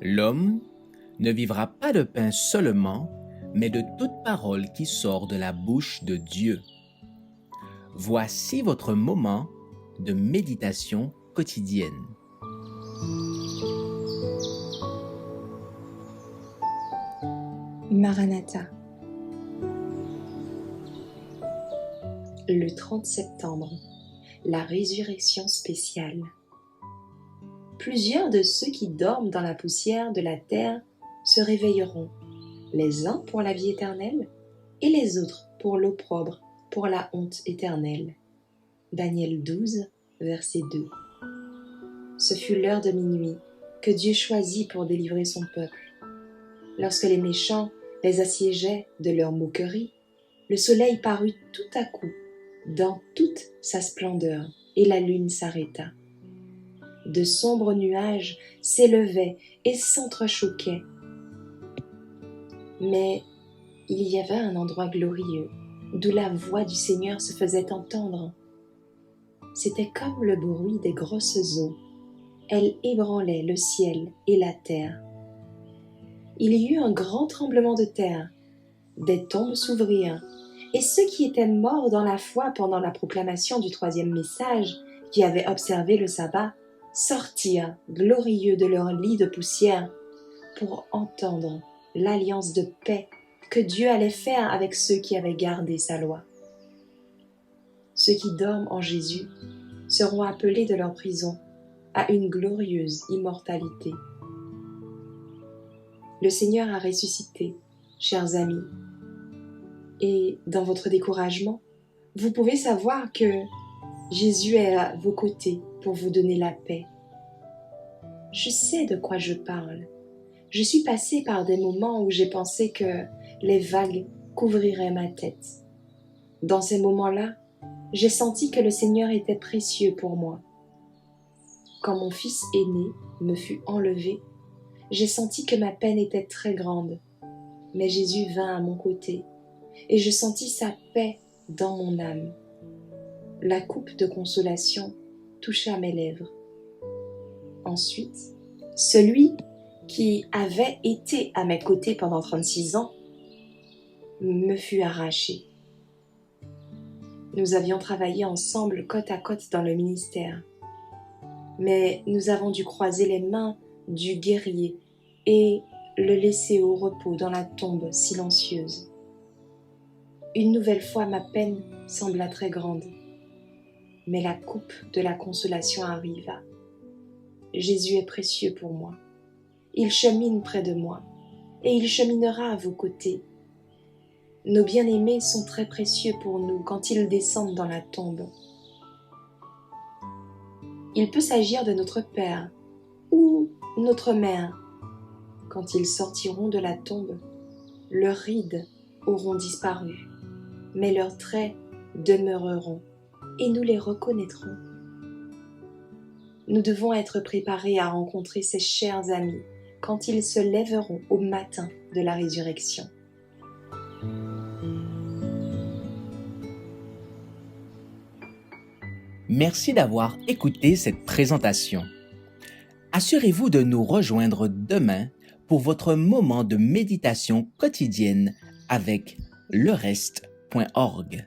L'homme ne vivra pas de pain seulement, mais de toute parole qui sort de la bouche de Dieu. Voici votre moment de méditation quotidienne. Maranatha. Le 30 septembre, la résurrection spéciale. Plusieurs de ceux qui dorment dans la poussière de la terre se réveilleront, les uns pour la vie éternelle et les autres pour l'opprobre, pour la honte éternelle. Daniel 12, verset 2. Ce fut l'heure de minuit que Dieu choisit pour délivrer son peuple. Lorsque les méchants les assiégeaient de leur moquerie, le soleil parut tout à coup dans toute sa splendeur et la lune s'arrêta. De sombres nuages s'élevaient et s'entrechoquaient. Mais il y avait un endroit glorieux d'où la voix du Seigneur se faisait entendre. C'était comme le bruit des grosses eaux. Elles ébranlaient le ciel et la terre. Il y eut un grand tremblement de terre. Des tombes s'ouvrirent, et ceux qui étaient morts dans la foi pendant la proclamation du 3e message, qui avaient observé le sabbat, sortirent glorieux de leur lit de poussière pour entendre l'alliance de paix que Dieu allait faire avec ceux qui avaient gardé sa loi. Ceux qui dorment en Jésus seront appelés de leur prison à une glorieuse immortalité. Le Seigneur a ressuscité, chers amis, et dans votre découragement, vous pouvez savoir que Jésus est à vos côtés pour vous donner la paix. Je sais de quoi je parle. Je suis passée par des moments où j'ai pensé que les vagues couvriraient ma tête. Dans ces moments-là, j'ai senti que le Seigneur était précieux pour moi. Quand mon fils aîné me fut enlevé, j'ai senti que ma peine était très grande. Mais Jésus vint à mon côté et je sentis sa paix dans mon âme. La coupe de consolation toucha mes lèvres. Ensuite, celui qui avait été à mes côtés pendant 36 ans me fut arraché. Nous avions travaillé ensemble côte à côte dans le ministère, mais nous avons dû croiser les mains du guerrier et le laisser au repos dans la tombe silencieuse. Une nouvelle fois, ma peine sembla très grande, mais la coupe de la consolation arriva. Jésus est précieux pour moi. Il chemine près de moi et il cheminera à vos côtés. Nos bien-aimés sont très précieux pour nous quand ils descendent dans la tombe. Il peut s'agir de notre père ou notre mère. Quand ils sortiront de la tombe, leurs rides auront disparu, mais leurs traits demeureront et nous les reconnaîtrons. Nous devons être préparés à rencontrer ces chers amis quand ils se lèveront au matin de la résurrection. Merci d'avoir écouté cette présentation. Assurez-vous de nous rejoindre demain pour votre moment de méditation quotidienne avec lereste.org.